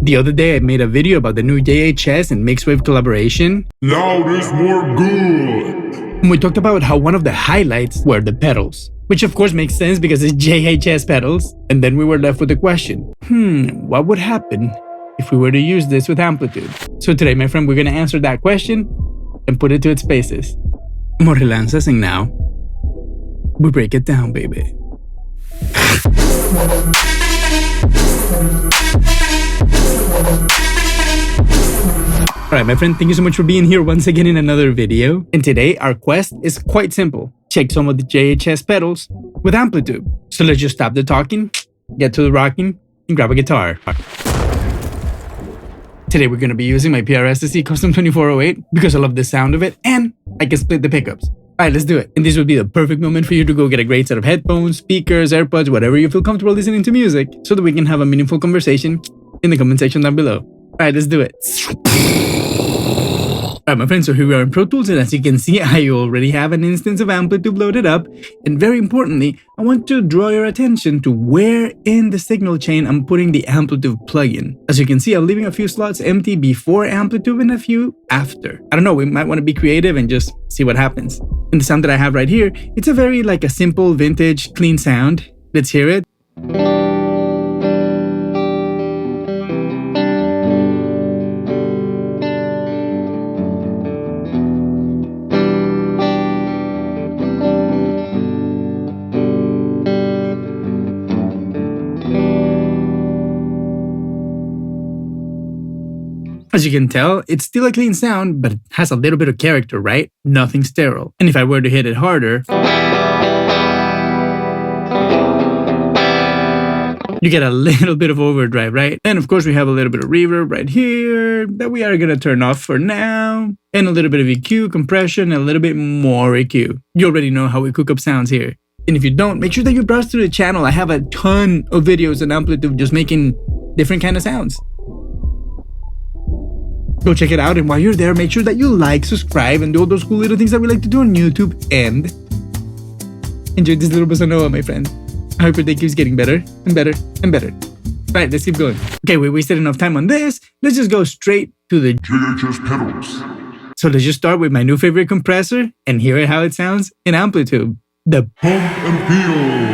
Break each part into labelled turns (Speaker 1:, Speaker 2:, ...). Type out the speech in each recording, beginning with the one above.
Speaker 1: The other day I made a video about the new JHS and Mixwave collaboration.
Speaker 2: Loud is more good.
Speaker 1: And we talked about how one of the highlights were the pedals, which of course makes sense because it's JHS pedals. And then we were left with the question, what would happen if we were to use this with Amplitude? So today, my friend, we're going to answer that question and put it to its basis. More relanzas, and now we break it down, baby. Alright, my friend, thank you so much for being here once again in another video. And today, our quest is quite simple. Check some of the JHS pedals with Amplitude. So let's just stop the talking, get to the rocking, and grab a guitar. Today, we're going to be using my PRS SE Custom 2408 because I love the sound of it and I can split the pickups. Alright, let's do it. And this would be the perfect moment for you to go get a great set of headphones, speakers, AirPods, whatever you feel comfortable listening to music, so that we can have a meaningful conversation in the comment section down below. Alright, let's do it. Alright, my friends, so here we are in Pro Tools, and as you can see, I already have an instance of Amplitude loaded up. And very importantly, I want to draw your attention to where in the signal chain I'm putting the Amplitude plugin. As you can see, I'm leaving a few slots empty before Amplitude and a few after. I don't know, we might want to be creative and just see what happens. And the sound that I have right here, it's a very a simple, vintage, clean sound. Let's hear it. As you can tell, it's still a clean sound, but it has a little bit of character, right? Nothing sterile. And if I were to hit it harder, you get a little bit of overdrive, right? And of course, we have a little bit of reverb right here that we are gonna turn off for now. And a little bit of EQ, compression, and a little bit more EQ. You already know how we cook up sounds here. And if you don't, make sure that you browse through the channel. I have a ton of videos on Amplitude just making different kind of sounds. Go check it out, and while you're there, make sure that you like, subscribe, and do all those cool little things that we like to do on YouTube, and enjoy this little bossa nova, my friend. I hope your day keeps getting better and better and better. Alright, let's keep going. Okay, we wasted enough time on this. Let's just go straight to the
Speaker 2: JHS pedals.
Speaker 1: So let's just start with my new favorite compressor and hear how it sounds in Amplitude. The
Speaker 2: Pump and Feel.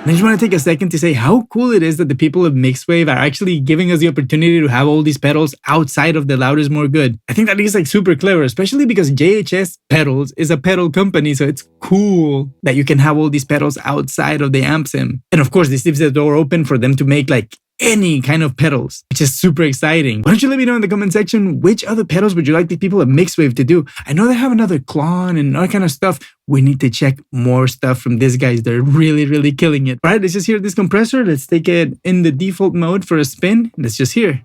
Speaker 1: I just want to take a second to say how cool it is that the people of Mixwave are actually giving us the opportunity to have all these pedals outside of the Loud is More Good. I think that is super clever, especially because JHS Pedals is a pedal company, so it's cool that you can have all these pedals outside of the Ampsim. And of course, this leaves the door open for them to make any kind of pedals, which is super exciting. Why don't you let me know in the comment section which other pedals would you like the people at Mixwave to do? I know they have another clone and all kind of stuff. We need to check more stuff from these guys. They're really killing it. All right, let's just hear this compressor. Let's take it in the default mode for a spin. Let's just hear.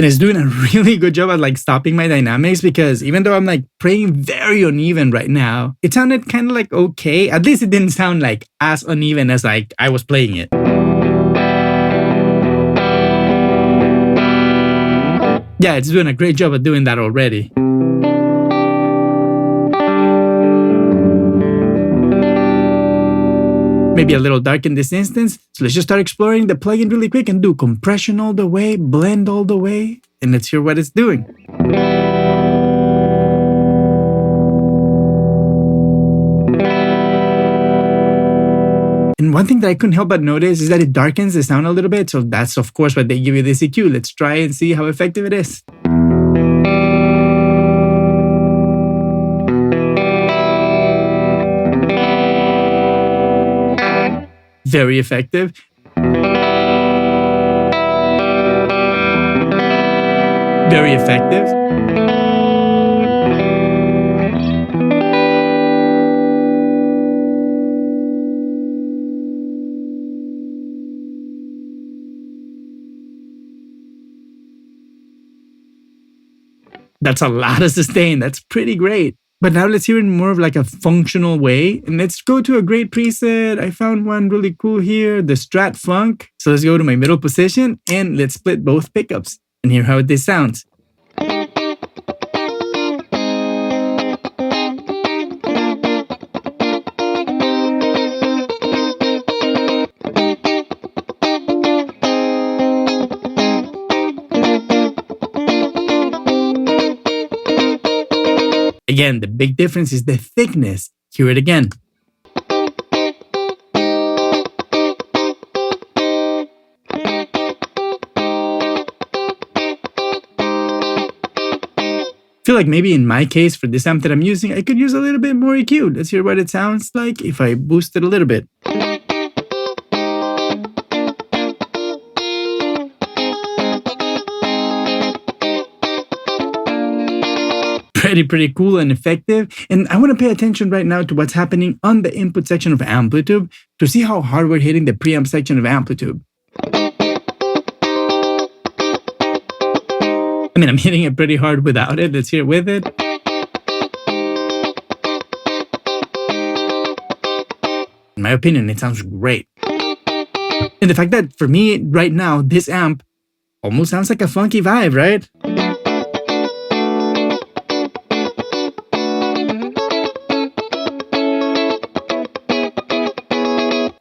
Speaker 1: And it's doing a really good job at stopping my dynamics, because even though I'm playing very uneven right now, it sounded kind of okay. At least it didn't sound as uneven as I was playing it. Yeah, it's doing a great job at doing that already. Maybe a little dark in this instance, so let's just start exploring the plugin really quick and do compression all the way, blend all the way, and let's hear what it's doing. And one thing that I couldn't help but notice is that it darkens the sound a little bit, so that's of course why they give you this EQ. Let's try and see how effective it is. Very effective. Very effective. That's a lot of sustain. That's pretty great. But now let's hear it in more of like a functional way. And let's go to a great preset. I found one really cool here, the Strat Funk. So let's go to my middle position and let's split both pickups and hear how this sounds. Again, the big difference is the thickness. Hear it again. I feel like maybe in my case, for this amp that I'm using, I could use a little bit more EQ. Let's hear what it sounds like if I boost it a little bit. Pretty cool and effective. And I want to pay attention right now to what's happening on the input section of Amplitube to see how hard we're hitting the preamp section of Amplitube. I mean, I'm hitting it pretty hard without it. Let's hear it with it. In my opinion, it sounds great. And the fact that for me right now, this amp almost sounds like a funky vibe, right?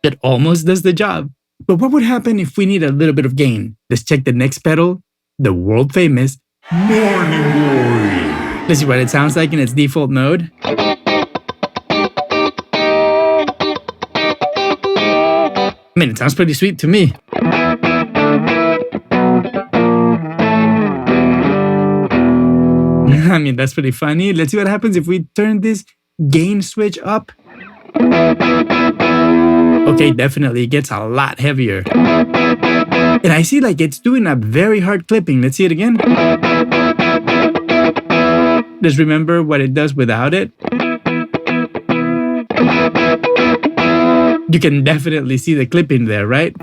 Speaker 1: It almost does the job. But what would happen if we need a little bit of gain? Let's check the next pedal, the world famous
Speaker 2: Morning Glory.
Speaker 1: Let's see what it sounds like in its default mode. I mean, it sounds pretty sweet to me. I mean, that's pretty funny. Let's see what happens if we turn this gain switch up. Okay, definitely, it gets a lot heavier. And I see like it's doing a very hard clipping. Let's see it again. Just remember what it does without it. You can definitely see the clipping there, right?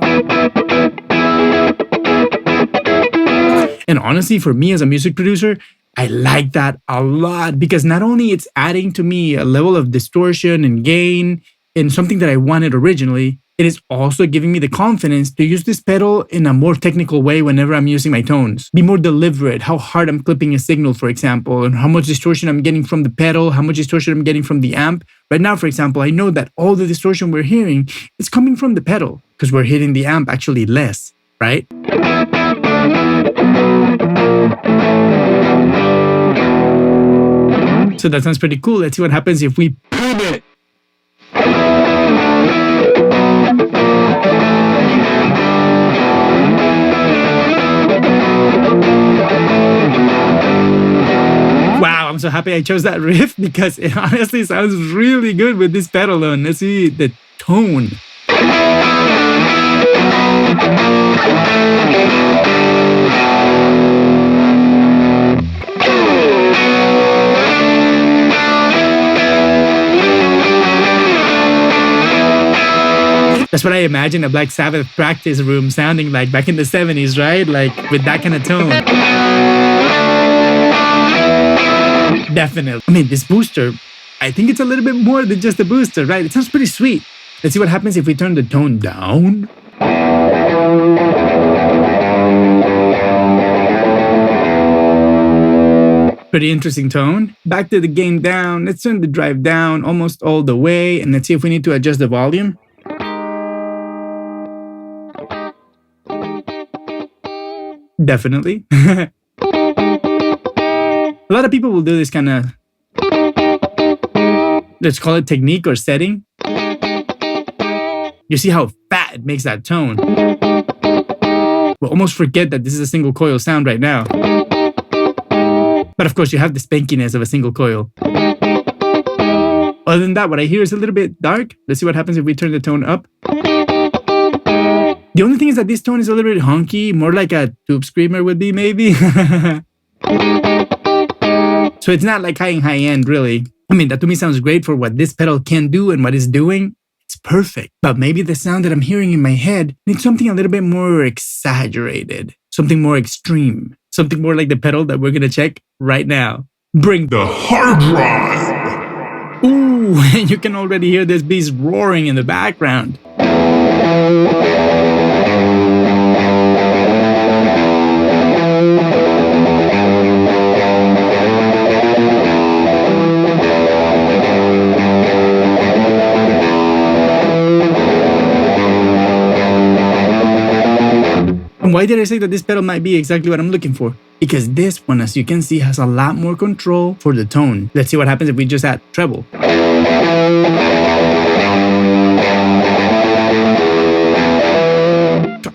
Speaker 1: And honestly, for me as a music producer, I like that a lot because not only it's adding to me a level of distortion and gain and something that I wanted originally, it is also giving me the confidence to use this pedal in a more technical way whenever I'm using my tones. Be more deliberate, how hard I'm clipping a signal, for example, and how much distortion I'm getting from the pedal, how much distortion I'm getting from the amp. Right now, for example, I know that all the distortion we're hearing is coming from the pedal because we're hitting the amp actually less, right? So that sounds pretty cool. Let's see what happens if we put it. Wow, I'm so happy I chose that riff because it honestly sounds really good with this pedal on. Let's see the tone. That's what I imagine a Black Sabbath practice room sounding like back in the 70s, right? Like with that kind of tone. Definitely. I mean, this booster, I think it's a little bit more than just a booster, right? It sounds pretty sweet. Let's see what happens if we turn the tone down. Pretty interesting tone. Back to the gain down. Let's turn the drive down almost all the way. And let's see if we need to adjust the volume. Definitely. A lot of people will do this kind of, let's call it technique or setting. You see how fat it makes that tone. We'll almost forget that this is a single coil sound right now. But of course, you have the spankiness of a single coil. Other than that, what I hear is a little bit dark. Let's see what happens if we turn the tone up. The only thing is that this tone is a little bit honky, more like a tube screamer would be maybe. So it's not like high end, really. I mean, that to me sounds great for what this pedal can do and what it's doing. It's perfect. But maybe the sound that I'm hearing in my head needs something a little bit more exaggerated, something more extreme, something more like the pedal that we're going to check right now. Bring
Speaker 2: The hard drive.
Speaker 1: and you can already hear this beast roaring in the background. And why did I say that this pedal might be exactly what I'm looking for? Because this one, as you can see, has a lot more control for the tone. Let's see what happens if we just add treble.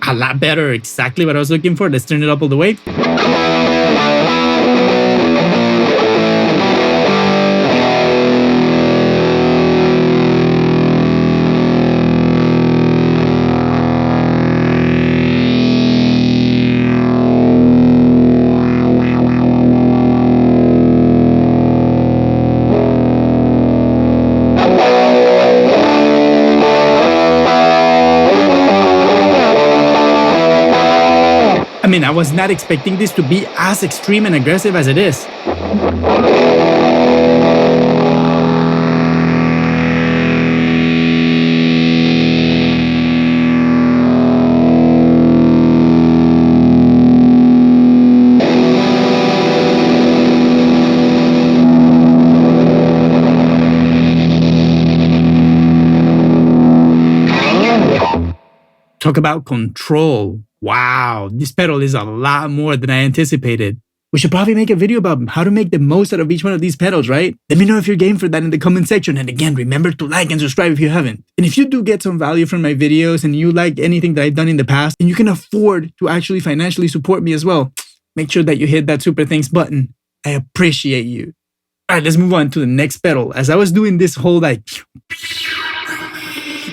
Speaker 1: A lot better, exactly what I was looking for. Let's turn it up all the way. I mean, I was not expecting this to be as extreme and aggressive as it is. Talk about control. Wow, this pedal is a lot more than I anticipated. We should probably make a video about how to make the most out of each one of these pedals, right? Let me know if you're game for that in the comment section. And again, remember to like and subscribe if you haven't. And if you do get some value from my videos and you like anything that I've done in the past and you can afford to actually financially support me as well, make sure that you hit that super thanks button. I appreciate you. All right, let's move on to the next pedal. As I was doing this whole like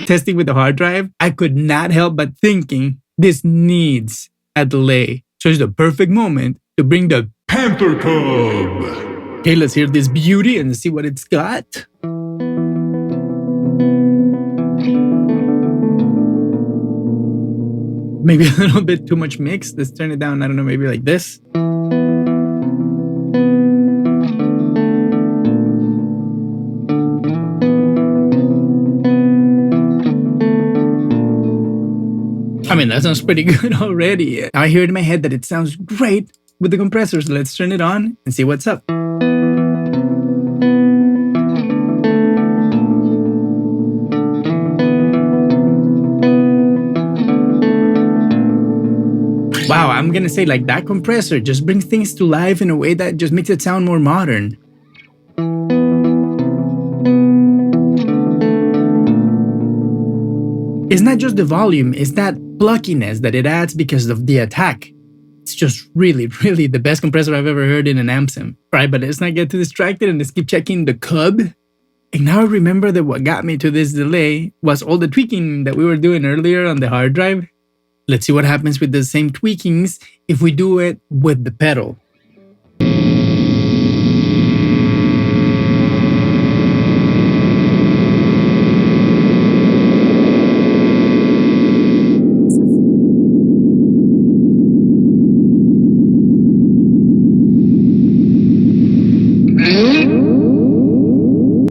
Speaker 1: testing with the hard drive, I could not help but thinking this needs a delay. So it's the perfect moment to bring the
Speaker 2: Panther Cub.
Speaker 1: Okay, let's hear this beauty and see what it's got. Maybe a little bit too much mix. Let's turn it down, I don't know, maybe like this. I mean, that sounds pretty good already. I hear in my head that it sounds great with the compressor, so let's turn it on and see what's up. Wow, I'm gonna say like that compressor just brings things to life in a way that just makes it sound more modern. It's not just the volume, it's that pluckiness that it adds because of the attack. It's just really, really the best compressor I've ever heard in an Ampsim. Right, but let's not get too distracted and let's keep checking the Cub. And now I remember that what got me to this delay was all the tweaking that we were doing earlier on the hard drive. Let's see what happens with the same tweakings if we do it with the pedal.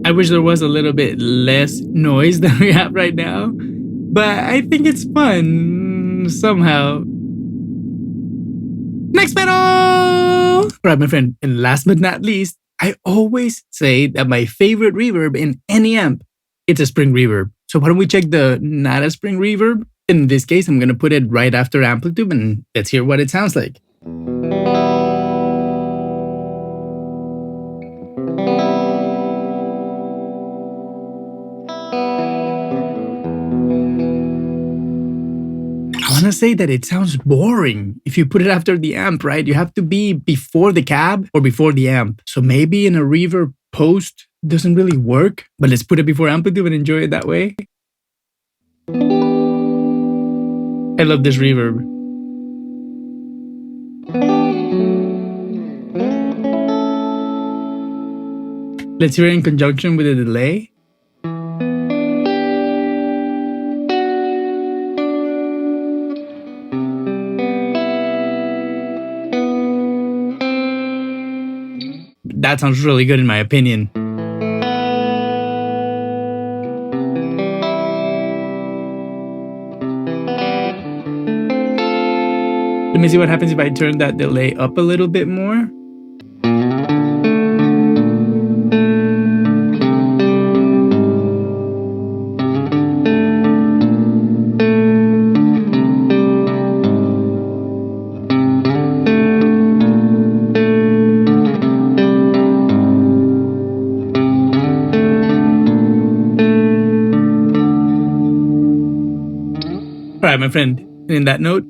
Speaker 1: I wish there was a little bit less noise than we have right now, but I think it's fun somehow. Next pedal! All right, my friend, and last but not least, I always say that my favorite reverb in any amp, it's a spring reverb. So why don't we check the not a spring reverb? In this case, I'm gonna put it right after Amplitube and let's hear what it sounds like. I want to say that it sounds boring if you put it after the amp, right? You have to be before the cab or before the amp. So maybe in a reverb post doesn't really work, but let's put it before Amplitude and enjoy it that way. I love this reverb. Let's hear it in conjunction with the delay. That sounds really good in my opinion. me see what happens if I turn that delay up a little bit more. Alright, my friend, in that note,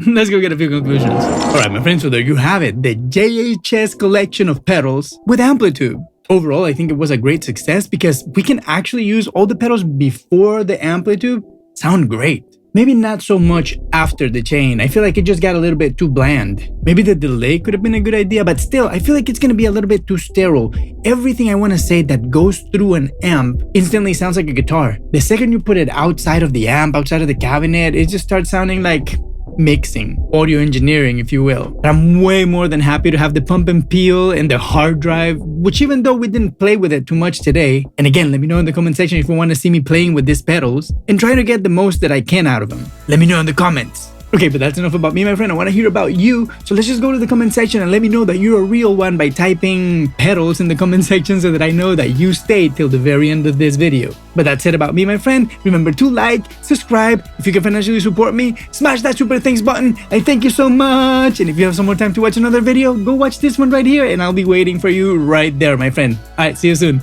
Speaker 1: let's go get a few conclusions. Alright, my friends, so there you have it, the JHS collection of pedals with Amplitude. Overall, I think it was a great success because we can actually use all the pedals before the Amplitude sound great. Maybe not so much after the chain. I feel like it just got a little bit too bland. Maybe the delay could have been a good idea, but still, I feel like it's gonna be a little bit too sterile. Everything I wanna say that goes through an amp instantly sounds like a guitar. The second you put it outside of the amp, outside of the cabinet, it just starts sounding like mixing, audio engineering, if you will. But I'm way more than happy to have the pump and peel and the hard drive, which even though we didn't play with it too much today, and again, let me know in the comment section if you want to see me playing with these pedals and try to get the most that I can out of them. Let me know in the comments. Okay, but that's enough about me, my friend. I want to hear about you. So let's just go to the comment section and let me know that you're a real one by typing pedals in the comment section so that I know that you stayed till the very end of this video. But that's it about me, my friend. Remember to like, subscribe. If you can financially support me, smash that super thanks button. I thank you so much. And if you have some more time to watch another video, go watch this one right here and I'll be waiting for you right there, my friend. All right, see you soon.